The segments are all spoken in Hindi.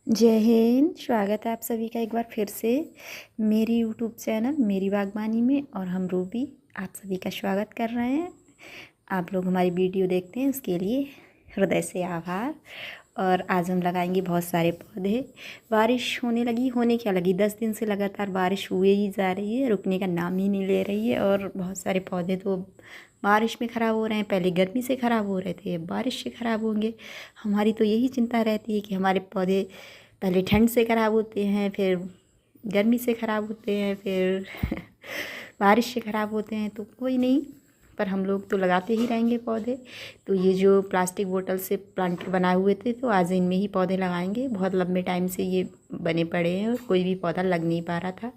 जय हिंद। स्वागत है आप सभी का एक बार फिर से मेरी यूट्यूब चैनल मेरी बागबानी में। और हम रूबी आप सभी का स्वागत कर रहे हैं। आप लोग हमारी वीडियो देखते हैं उसके लिए हृदय से आभार। और आज हम लगाएंगे बहुत सारे पौधे। बारिश होने क्या लगी 10 दिन से लगातार बारिश हुए ही जा रही है, रुकने का नाम ही नहीं ले रही है। और बहुत सारे पौधे तो बारिश में ख़राब हो रहे हैं। पहले गर्मी से ख़राब हो रहे थे, अब बारिश से ख़राब होंगे। हमारी तो यही चिंता रहती है कि हमारे पौधे पहले ठंड से ख़राब होते हैं, फिर गर्मी से ख़राब होते हैं, फिर बारिश से ख़राब होते हैं। तो कोई नहीं, पर हम लोग तो लगाते ही रहेंगे पौधे। तो ये जो प्लास्टिक बोतल से प्लांट बनाए हुए थे, तो आज इनमें ही पौधे लगाएंगे। बहुत लंबे टाइम से ये बने पड़े हैं और कोई भी पौधा लग नहीं पा रहा था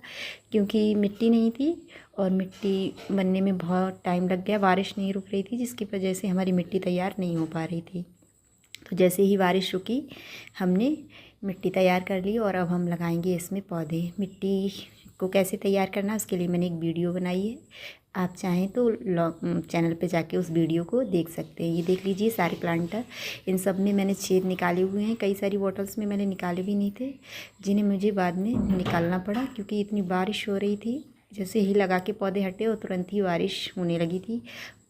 क्योंकि मिट्टी नहीं थी और मिट्टी बनने में बहुत टाइम लग गया। बारिश नहीं रुक रही थी जिसकी वजह से हमारी मिट्टी तैयार नहीं हो पा रही थी। तो जैसे ही बारिश रुकी हमने मिट्टी तैयार कर ली और अब हम लगाएंगे इसमें पौधे। मिट्टी को कैसे तैयार करना उसके लिए मैंने एक वीडियो बनाई है। आप चाहें तो चैनल पे जाके उस वीडियो को देख सकते हैं। ये देख लीजिए सारे प्लांटर, इन सब में मैंने छेद निकाले हुए हैं। कई सारी बॉटल्स में मैंने निकाले भी नहीं थे, जिन्हें मुझे बाद में निकालना पड़ा क्योंकि इतनी बारिश हो रही थी। जैसे ही लगा के पौधे हटे और तुरंत ही बारिश होने लगी थी।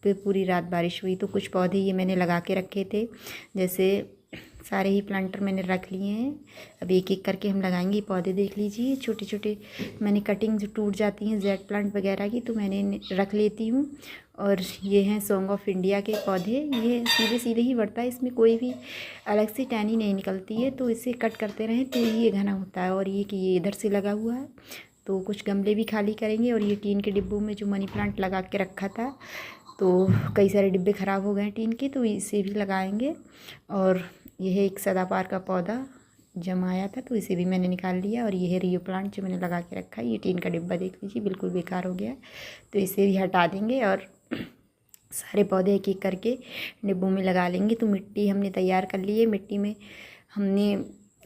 फिर पूरी रात बारिश हुई। तो कुछ पौधे ये मैंने लगा के रखे थे, जैसे सारे ही प्लांटर मैंने रख लिए हैं। अब एक एक करके हम लगाएंगे। पौधे देख लीजिए छोटे छोटे, मैंने कटिंग जो टूट जाती हैं जेड प्लांट वगैरह की, तो मैंने रख लेती हूँ। और ये हैं सॉन्ग ऑफ इंडिया के पौधे। ये सीधे सीधे ही बढ़ता है, इसमें कोई भी अलग से टहनी नहीं निकलती है। तो इसे कट करते रहें तो ये घना होता है। और ये कि ये इधर से लगा हुआ है, तो कुछ गमले भी खाली करेंगे। और ये टीन के डिब्बों में जो मनी प्लांट लगा के रखा था, तो कई सारे डिब्बे ख़राब हो गए हैं टीन के, तो इसे भी लगाएंगे। और यह एक सदाबहार का पौधा जमाया था, तो इसे भी मैंने निकाल लिया। और यह है रियो प्लांट जो मैंने लगा के रखा है। ये टीन का डिब्बा देख लीजिए बिल्कुल बेकार हो गया है, तो इसे भी हटा देंगे और सारे पौधे एक एक करके डिब्बों में लगा लेंगे। तो मिट्टी हमने तैयार कर ली है। मिट्टी में हमने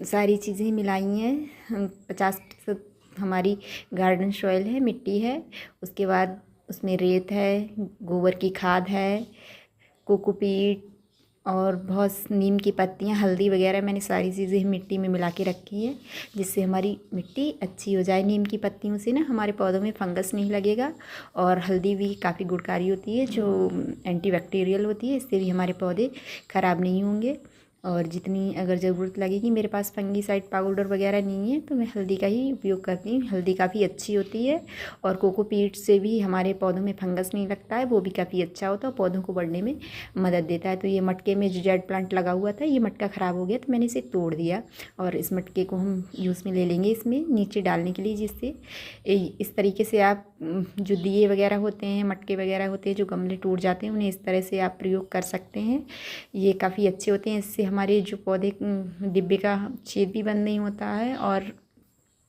सारी चीज़ें मिलाई हैं। 50% हमारी गार्डन सॉइल है, मिट्टी है। उसके बाद उसमें रेत है, गोबर की खाद है, कोकोपीट और बहुत नीम की पत्तियाँ, हल्दी वगैरह मैंने सारी चीज़ें मिट्टी में मिला के रखी है, जिससे हमारी मिट्टी अच्छी हो जाए। नीम की पत्तियों से ना हमारे पौधों में फंगस नहीं लगेगा। और हल्दी भी काफ़ी गुणकारी होती है, जो एंटीबैक्टीरियल होती है। इससे भी हमारे पौधे ख़राब नहीं होंगे। और जितनी अगर ज़रूरत लगेगी, मेरे पास फंगीसाइड पाउडर वगैरह नहीं है तो मैं हल्दी का ही उपयोग करती हूँ। हल्दी काफ़ी अच्छी होती है। और कोकोपीट से भी हमारे पौधों में फंगस नहीं लगता है, वो भी काफ़ी अच्छा होता है, पौधों को बढ़ने में मदद देता है। तो ये मटके में जो जेड प्लांट लगा हुआ था, ये मटका ख़राब हो गया तो मैंने इसे तोड़ दिया। और इस मटके को हम यूज़ में ले लेंगे इसमें नीचे डालने के लिए, जिससे इस तरीके से आप जो दिए वगैरह होते हैं, मटके वगैरह होते हैं, जो गमले टूट जाते हैं, उन्हें इस तरह से आप प्रयोग कर सकते हैं। ये काफ़ी अच्छे होते हैं। इससे हमारे जो पौधे डिब्बे का छेद भी बंद नहीं होता है और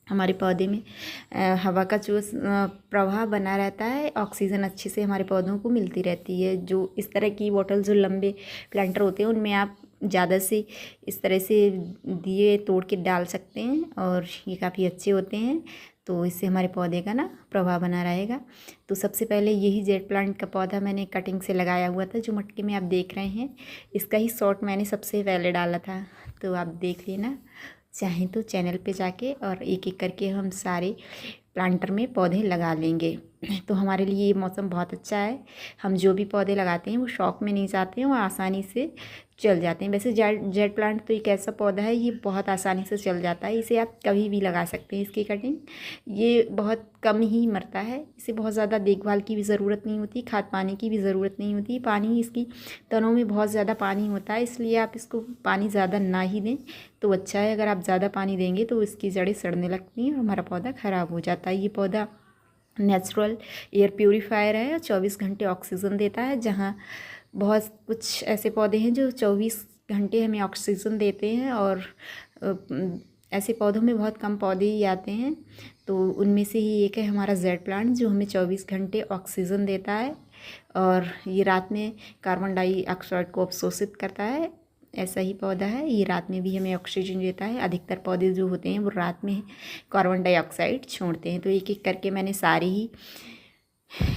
हमारे पौधे में हवा का जो प्रवाह बना रहता है। ऑक्सीजन अच्छे से हमारे पौधों को मिलती रहती है। जो इस तरह की बॉटल जो लंबे प्लांटर होते हैं, उनमें आप ज़्यादा से इस तरह से दिए तोड़ के डाल सकते हैं और ये काफ़ी अच्छे होते हैं। तो इससे हमारे पौधे का ना प्रभाव बना रहेगा। तो सबसे पहले यही जेड प्लांट का पौधा मैंने कटिंग से लगाया हुआ था, जो मटके में आप देख रहे हैं। इसका ही शॉट मैंने सबसे पहले डाला था, तो आप देख लेना चाहें तो चैनल पे जाके। और एक एक करके हम सारे प्लांटर में पौधे लगा लेंगे। तो हमारे लिए ये मौसम बहुत अच्छा है। हम जो भी पौधे लगाते हैं वो शौक में नहीं जाते हैं, वो आसानी से चल जाते हैं। वैसे जेड प्लांट तो एक ऐसा पौधा है, ये बहुत आसानी से चल जाता है। इसे आप कभी भी लगा सकते हैं। इसकी कटिंग ये बहुत कम ही मरता है। इसे बहुत ज़्यादा देखभाल की भी ज़रूरत नहीं होती, खाद पानी की भी ज़रूरत नहीं होती। पानी इसकी तनों में बहुत ज़्यादा पानी होता है, इसलिए आप इसको पानी ज़्यादा ना ही दें तो अच्छा है। अगर आप ज़्यादा पानी देंगे तो इसकी जड़ें सड़ने लगती हैं और हमारा पौधा ख़राब हो जाता है। ये पौधा नेचुरल एयर प्योरीफायर है, 24 घंटे ऑक्सीजन देता है। जहाँ बहुत कुछ ऐसे पौधे हैं जो 24 घंटे हमें ऑक्सीजन देते हैं, और ऐसे पौधों में बहुत कम पौधे ही आते हैं। तो उनमें से ही एक है हमारा जेड प्लांट, जो हमें 24 घंटे ऑक्सीजन देता है और ये रात में कार्बन डाइऑक्साइड को अवशोषित करता है। ऐसा ही पौधा है, ये रात में भी हमें ऑक्सीजन देता है। अधिकतर पौधे जो होते हैं वो रात में कार्बन डाइऑक्साइड छोड़ते हैं। तो एक एक करके मैंने सारे ही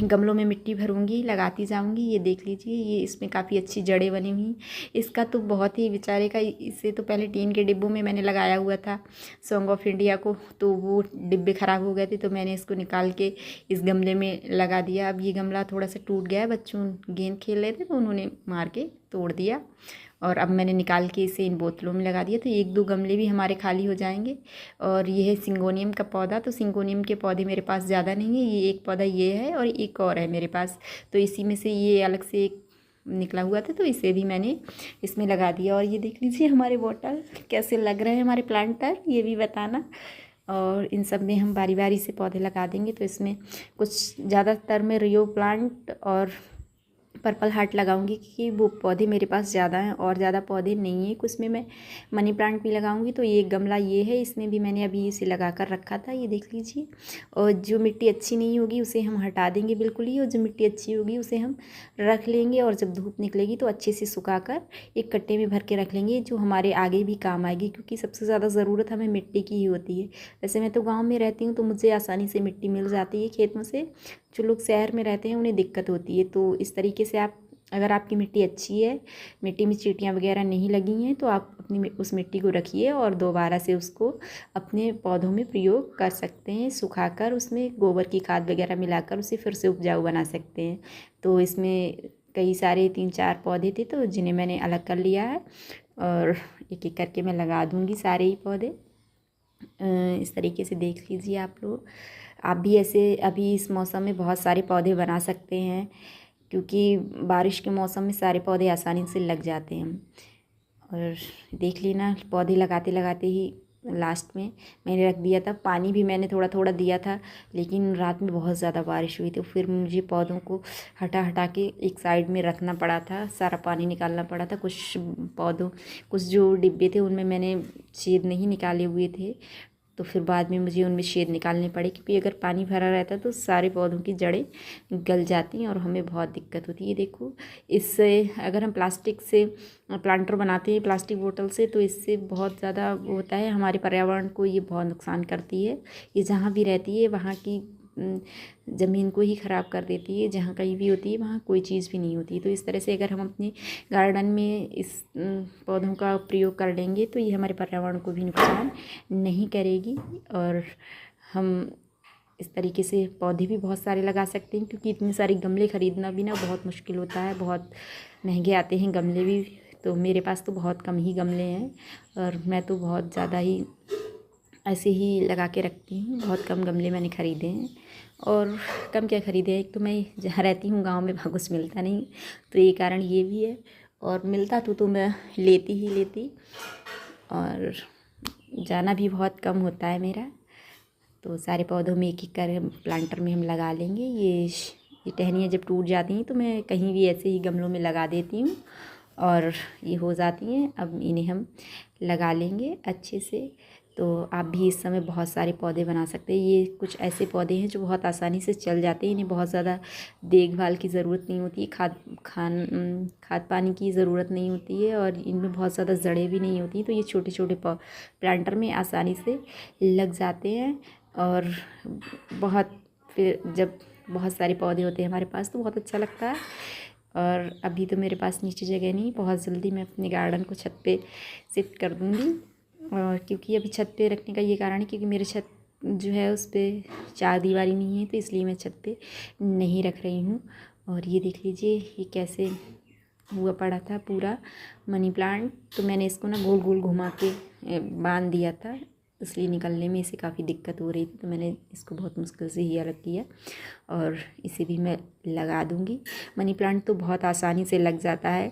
गमलों में मिट्टी भरूंगी, लगाती जाऊंगी। ये देख लीजिए, ये इसमें काफ़ी अच्छी जड़ें बनी हुई। इसका तो बहुत ही बेचारे का, इसे तो पहले टीन के डिब्बों में मैंने लगाया हुआ था सॉन्ग ऑफ इंडिया को, तो वो डिब्बे ख़राब हो गए थे, तो मैंने इसको निकाल के इस गमले में लगा दिया। अब ये गमला थोड़ा सा टूट गया है, बच्चों गेंद खेल रहे थे तो उन्होंने मार के तोड़ दिया, और अब मैंने निकाल के इसे इन बोतलों में लगा दिया, तो एक दो गमले भी हमारे खाली हो जाएंगे। और ये है सिंगोनियम का पौधा। तो सिंगोनियम के पौधे मेरे पास ज़्यादा नहीं है, ये एक पौधा ये है और एक और है मेरे पास, तो इसी में से ये अलग से एक निकला हुआ था, तो इसे भी मैंने इसमें लगा दिया। और ये देख लीजिए हमारे बॉटल कैसे लग रहे हैं हमारे प्लांटर, ये भी बताना। और इन सब में हम बारी बारी से पौधे लगा देंगे। तो इसमें कुछ ज़्यादातर मैं रियो प्लांट और पर्पल हार्ट लगाऊंगी, क्योंकि वो पौधे मेरे पास ज़्यादा हैं और ज़्यादा पौधे नहीं हैं। कुछ में मैं मनी प्लांट भी लगाऊंगी। तो ये गमला ये है, इसमें भी मैंने अभी इसे लगा कर रखा था, ये देख लीजिए। और जो मिट्टी अच्छी नहीं होगी उसे हम हटा देंगे बिल्कुल ही, और जो मिट्टी अच्छी होगी उसे हम रख लेंगे, और जब धूप निकलेगी तो अच्छे से सुखा कर एक कट्टे में भर के रख लेंगे, जो हमारे आगे भी काम आएगी, क्योंकि सबसे ज़्यादा ज़रूरत हमें मिट्टी की ही होती है। वैसे मैं तो गाँव में रहती हूँ तो मुझे आसानी से मिट्टी मिल जाती है खेतों से, जो लोग शहर में रहते हैं उन्हें दिक्कत होती है। तो इस तरीके से आप, अगर आपकी मिट्टी अच्छी है, मिट्टी में चींटियाँ वगैरह नहीं लगी हैं, तो आप अपनी उस मिट्टी को रखिए और दोबारा से उसको अपने पौधों में प्रयोग कर सकते हैं। सुखाकर उसमें गोबर की खाद वगैरह मिलाकर उसे फिर से उपजाऊ बना सकते हैं। तो इसमें कई सारे 3-4 पौधे थे, तो जिन्हें मैंने अलग कर लिया है, और एक एक करके मैं लगा दूँगी सारे ही पौधे। इस तरीके से देख लीजिए आप लोग। आप भी ऐसे अभी इस मौसम में बहुत सारे पौधे बना सकते हैं, क्योंकि बारिश के मौसम में सारे पौधे आसानी से लग जाते हैं। और देख लेना, पौधे लगाते लगाते ही लास्ट में मैंने रख दिया था। पानी भी मैंने थोड़ा थोड़ा दिया था, लेकिन रात में बहुत ज़्यादा बारिश हुई, तो फिर मुझे पौधों को हटा हटा के एक साइड में रखना पड़ा था, सारा पानी निकालना पड़ा था। कुछ जो डिब्बे थे उनमें मैंने छेद नहीं निकाले हुए थे, तो फिर बाद में मुझे उनमें छेद निकालने पड़े, क्योंकि अगर पानी भरा रहता तो सारे पौधों की जड़ें गल जाती हैं और हमें बहुत दिक्कत होती है। देखो, इससे अगर हम प्लास्टिक से प्लांटर बनाते हैं, प्लास्टिक बोतल से, तो इससे बहुत ज़्यादा होता है, हमारे पर्यावरण को ये बहुत नुकसान करती है। ये जहाँ भी रहती है वहाँ की ज़मीन को ही ख़राब कर देती है। जहाँ कहीं भी होती है वहाँ कोई चीज़ भी नहीं होती है। तो इस तरह से अगर हम अपने गार्डन में इस पौधों का प्रयोग कर लेंगे तो ये हमारे पर्यावरण को भी नुकसान नहीं करेगी। और हम इस तरीके से पौधे भी बहुत सारे लगा सकते हैं, क्योंकि इतने सारे गमले ख़रीदना भी ना बहुत मुश्किल होता है, बहुत महंगे आते हैं गमले भी। तो मेरे पास तो बहुत कम ही गमले हैं, और मैं तो बहुत ज़्यादा ही ऐसे ही लगा के रखती हूँ। बहुत कम गमले मैंने ख़रीदे हैं, और कम क्या ख़रीदे हैं, एक तो मैं जहाँ रहती हूँ गांव में वहाँ कुछ मिलता नहीं, तो ये कारण ये भी है। और मिलता तो मैं लेती ही लेती, और जाना भी बहुत कम होता है मेरा। तो सारे पौधों में एक एक कर प्लांटर में हम लगा लेंगे। ये टहनियाँ जब टूट जाती हैं तो मैं कहीं भी ऐसे ही गमलों में लगा देती हूँ, और ये हो जाती हैं। अब इन्हें हम लगा लेंगे अच्छे से। तो आप भी इस समय बहुत सारे पौधे बना सकते हैं। ये कुछ ऐसे पौधे हैं जो बहुत आसानी से चल जाते हैं, इन्हें बहुत ज़्यादा देखभाल की ज़रूरत नहीं होती है, खाद पानी की ज़रूरत नहीं होती है, और इनमें बहुत ज़्यादा जड़ें भी नहीं होती, तो ये छोटे छोटे प्लांटर में आसानी से लग जाते हैं। और फिर जब बहुत सारे पौधे होते हैं हमारे पास तो बहुत अच्छा लगता है। और अभी तो मेरे पास नीचे जगह नहीं, बहुत जल्दी मैं अपने गार्डन को छत पे शिफ्ट कर दूँगी। और क्योंकि अभी छत पे रखने का ये कारण है क्योंकि मेरे छत जो है उस पर चारदीवारी नहीं है, तो इसलिए मैं छत पे नहीं रख रही हूँ। और ये देख लीजिए ये कैसे हुआ पड़ा था पूरा मनी प्लांट, तो मैंने इसको ना गोल गोल घुमा के बांध दिया था, इसलिए निकलने में इसे काफ़ी दिक्कत हो रही थी, तो मैंने इसको बहुत मुश्किल से ही अलग किया। और इसे भी मैं लगा दूँगी। मनी प्लांट तो बहुत आसानी से लग जाता है,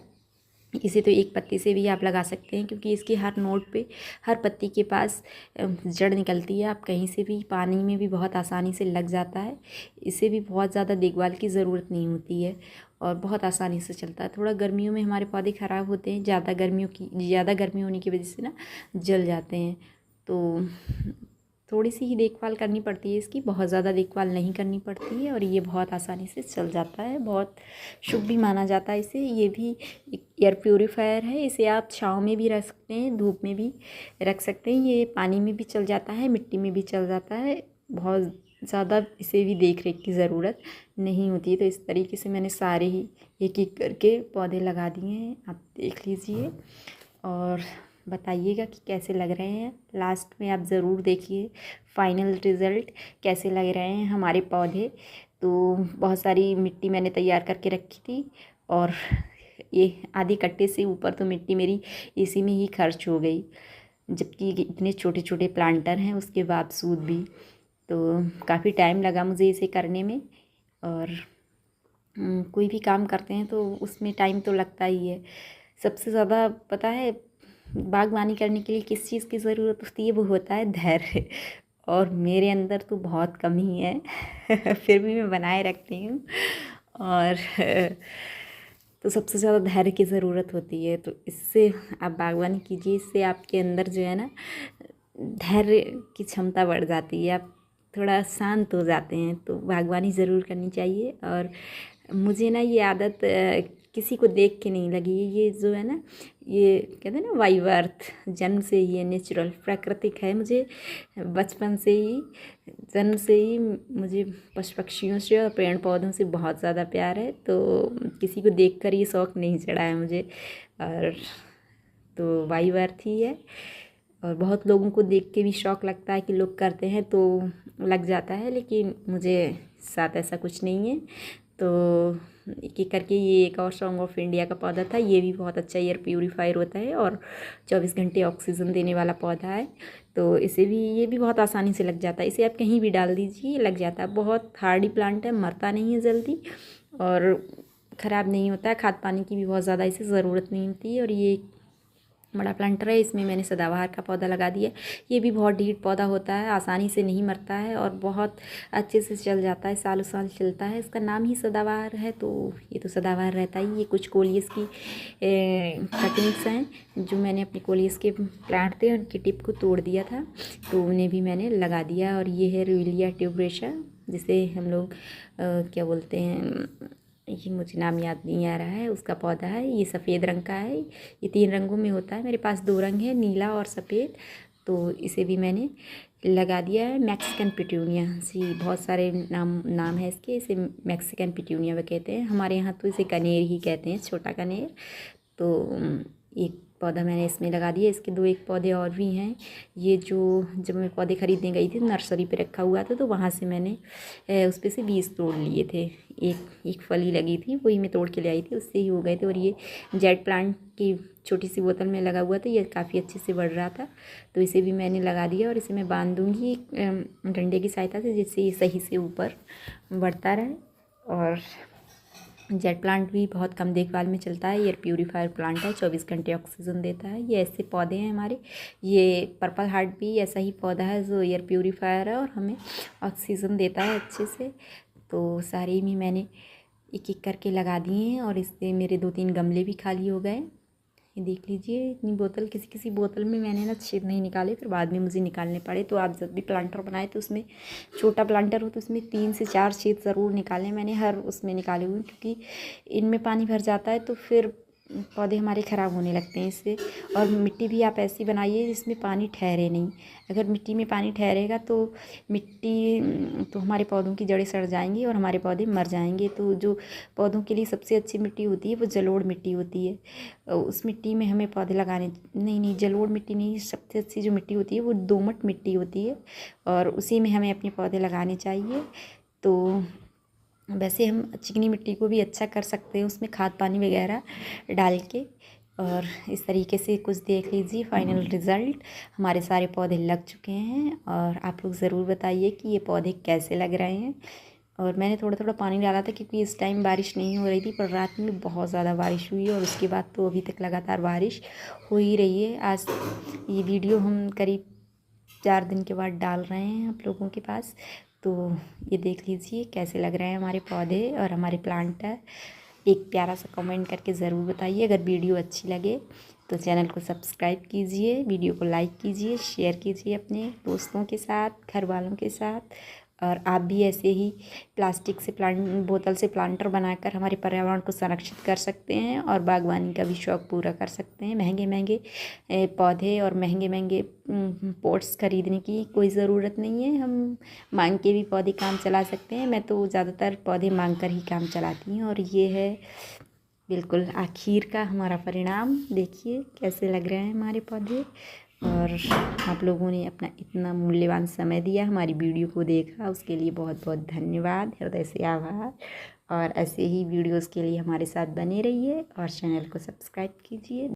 इसे तो एक पत्ती से भी आप लगा सकते हैं, क्योंकि इसकी हर नोट पे हर पत्ती के पास जड़ निकलती है। आप कहीं से भी, पानी में भी बहुत आसानी से लग जाता है। इसे भी बहुत ज़्यादा देखभाल की ज़रूरत नहीं होती है, और बहुत आसानी से चलता है। थोड़ा गर्मियों में हमारे पौधे ख़राब होते हैं, ज़्यादा गर्मी होने की वजह से ना जल जाते हैं। तो थोड़ी सी ही देखभाल करनी पड़ती है इसकी, बहुत ज़्यादा देखभाल नहीं करनी पड़ती है, और ये बहुत आसानी से चल जाता है। बहुत शुभ भी माना जाता है इसे। ये भी एक एयर प्योरीफायर है, इसे आप छाँव में भी रख सकते हैं, धूप में भी रख सकते हैं, ये पानी में भी चल जाता है, मिट्टी में भी चल जाता है। बहुत ज़्यादा इसे भी देख रेख की ज़रूरत नहीं होती है। तो इस तरीके से मैंने सारे ही एक एक करके पौधे लगा दिए हैं, आप देख लीजिए और बताइएगा कि कैसे लग रहे हैं। लास्ट में आप ज़रूर देखिए फाइनल रिज़ल्ट कैसे लग रहे हैं हमारे पौधे। तो बहुत सारी मिट्टी मैंने तैयार करके रखी थी और ये आधे कट्टे से ऊपर तो मिट्टी मेरी इसी में ही खर्च हो गई, जबकि इतने छोटे छोटे प्लांटर हैं उसके बावजूद भी। तो काफ़ी टाइम लगा मुझे इसे करने में। और कोई भी काम करते हैं तो उसमें टाइम तो लगता ही है। सबसे ज़्यादा पता है बागवानी करने के लिए किस चीज़ की ज़रूरत होती है, वो होता है धैर्य। और मेरे अंदर तो बहुत कमी है फिर भी मैं बनाए रखती हूँ। और तो सबसे ज़्यादा धैर्य की ज़रूरत होती है। तो इससे आप बागवानी कीजिए, इससे आपके अंदर जो है ना धैर्य की क्षमता बढ़ जाती है, आप थोड़ा शांत हो जाते हैं। तो बागवानी ज़रूर करनी चाहिए। और मुझे ना ये आदत किसी को देख के नहीं लगी, ये जो है ना, ये कहते हैं ना बाई बर्थ, जन्म से ही, ये नेचुरल प्राकृतिक है। मुझे बचपन से ही, जन्म से ही मुझे पशु पक्षियों से और पेड़ पौधों से बहुत ज़्यादा प्यार है। तो किसी को देखकर ये शौक़ नहीं चढ़ा है मुझे, और तो बाई बर्थ ही है। और बहुत लोगों को देख के भी शौक़ लगता है कि लोग करते हैं तो लग जाता है, लेकिन मुझे साथ ऐसा कुछ नहीं है। तो एक एक करके ये एक और सॉन्ग ऑफ इंडिया का पौधा था, ये भी बहुत अच्छा एयर प्यूरीफायर होता है और 24 घंटे ऑक्सीजन देने वाला पौधा है। तो इसे भी, ये भी बहुत आसानी से लग जाता है, इसे आप कहीं भी डाल दीजिए लग जाता है। बहुत हार्डी प्लांट है, मरता नहीं है जल्दी और ख़राब नहीं होता है। खाद पानी की भी बहुत ज़्यादा इसे ज़रूरत नहीं होती है। और ये बड़ा प्लांटर है, इसमें मैंने सदाबहार का पौधा लगा दिया। ये भी बहुत ढीठ पौधा होता है, आसानी से नहीं मरता है और बहुत अच्छे से चल जाता है, सालों साल चलता है। इसका नाम ही सदाबहार है, तो ये तो सदाबहार रहता ही। ये कुछ कोलियस की कटिंग्स हैं जो मैंने अपने कोलियस के प्लांट थे, उनकी टिप को तोड़ दिया था, तो उन्हें भी मैंने लगा दिया। और ये है रुइलिया ट्यूबरेशा, जिसे हम लोग क्या बोलते हैं, ये मुझे नाम याद नहीं आ रहा है, उसका पौधा है। ये सफ़ेद रंग का है, ये 3 रंगों में होता है। मेरे पास 2 रंग है, नीला और सफ़ेद। तो इसे भी मैंने लगा दिया है। मैक्सिकन पिट्यूनिया, जी बहुत सारे नाम है इसके। इसे मैक्सिकन पिट्यूनिया भी कहते हैं, हमारे यहाँ तो इसे कनेर ही कहते हैं, छोटा कनेर। तो एक पौधा मैंने इसमें लगा दिया। इसके 2 एक पौधे और भी हैं। ये जो जब मैं पौधे ख़रीदने गई थी नर्सरी पे रखा हुआ था, तो वहाँ से मैंने उस पे से बीज तोड़ लिए थे। एक फली लगी थी, वही मैं तोड़ के ले आई थी, उससे ही हो गए थे। और ये जेट प्लांट की छोटी सी बोतल में लगा हुआ था, ये काफ़ी अच्छे से बढ़ रहा था, तो इसे भी मैंने लगा दिया। और इसे मैं बांध दूँगी डंडे की सहायता से, जिससे ये सही से ऊपर बढ़ता रहे। और जेट प्लांट भी बहुत कम देखभाल में चलता है, एयर प्यूरीफायर प्लांट है, 24 घंटे ऑक्सीजन देता है। ये ऐसे पौधे हैं हमारे। ये पर्पल हार्ट भी ऐसा ही पौधा है जो एयर प्यूरीफायर है और हमें ऑक्सीजन देता है अच्छे से। तो सारे ही मैंने एक एक करके लगा दिए हैं और इससे मेरे 2-3 गमले भी खाली हो गए। ये देख लीजिए, इतनी बोतल, किसी किसी बोतल में मैंने ना छेद नहीं निकाले, फिर बाद में मुझे निकालने पड़े। तो आप जब भी प्लांटर बनाए तो उसमें, छोटा प्लांटर हो तो उसमें 3 से 4 छेद ज़रूर निकालें। मैंने हर उसमें निकाले हुए, क्योंकि इनमें पानी भर जाता है तो फिर पौधे हमारे ख़राब होने लगते हैं इससे। और मिट्टी भी आप ऐसी बनाइए जिसमें पानी ठहरे नहीं। अगर मिट्टी में पानी ठहरेगा तो तो हमारे पौधों की जड़ें सड़ जाएंगी और हमारे पौधे मर जाएंगे। तो जो पौधों के लिए सबसे अच्छी मिट्टी होती है वो जलोढ़ मिट्टी होती है। उस मिट्टी में हमें पौधे लगाने, नहीं जलोढ़ मिट्टी नहीं, सबसे अच्छी जो मिट्टी होती है वो दोमट मिट्टी होती है और उसी में हमें अपने पौधे लगाने चाहिए। तो वैसे हम चिकनी मिट्टी को भी अच्छा कर सकते हैं, उसमें खाद पानी वगैरह डाल के। और इस तरीके से कुछ देख लीजिए फाइनल रिज़ल्ट। हमारे सारे पौधे लग चुके हैं और आप लोग ज़रूर बताइए कि ये पौधे कैसे लग रहे हैं। और मैंने थोड़ा थोड़ा पानी डाला था क्योंकि इस टाइम बारिश नहीं हो रही थी, पर रात में बहुत ज़्यादा बारिश हुई और उसके बाद तो अभी तक लगातार बारिश हो ही रही है। आज ये वीडियो हम करीब 4 दिन के बाद डाल रहे हैं आप लोगों के पास। तो ये देख लीजिए कैसे लग रहे हैं हमारे पौधे और हमारे प्लांट है। एक प्यारा सा कमेंट करके ज़रूर बताइए। अगर वीडियो अच्छी लगे तो चैनल को सब्सक्राइब कीजिए, वीडियो को लाइक कीजिए, शेयर कीजिए अपने दोस्तों के साथ, घर वालों के साथ। और आप भी ऐसे ही प्लास्टिक से बोतल से प्लांटर बनाकर हमारे पर्यावरण को संरक्षित कर सकते हैं और बागवानी का भी शौक़ पूरा कर सकते हैं। महंगे महंगे पौधे और महंगे महंगे पॉट्स खरीदने की कोई ज़रूरत नहीं है। हम मांग के भी पौधे काम चला सकते हैं। मैं तो ज़्यादातर पौधे मांग कर ही काम चलाती हूँ। और ये है बिल्कुल आखिर का हमारा परिणाम। देखिए कैसे लग रहे हैं हमारे पौधे। और आप लोगों ने अपना इतना मूल्यवान समय दिया, हमारी वीडियो को देखा, उसके लिए बहुत बहुत धन्यवाद, हृदय से आभार। और ऐसे ही वीडियोस के लिए हमारे साथ बने रहिए और चैनल को सब्सक्राइब कीजिए।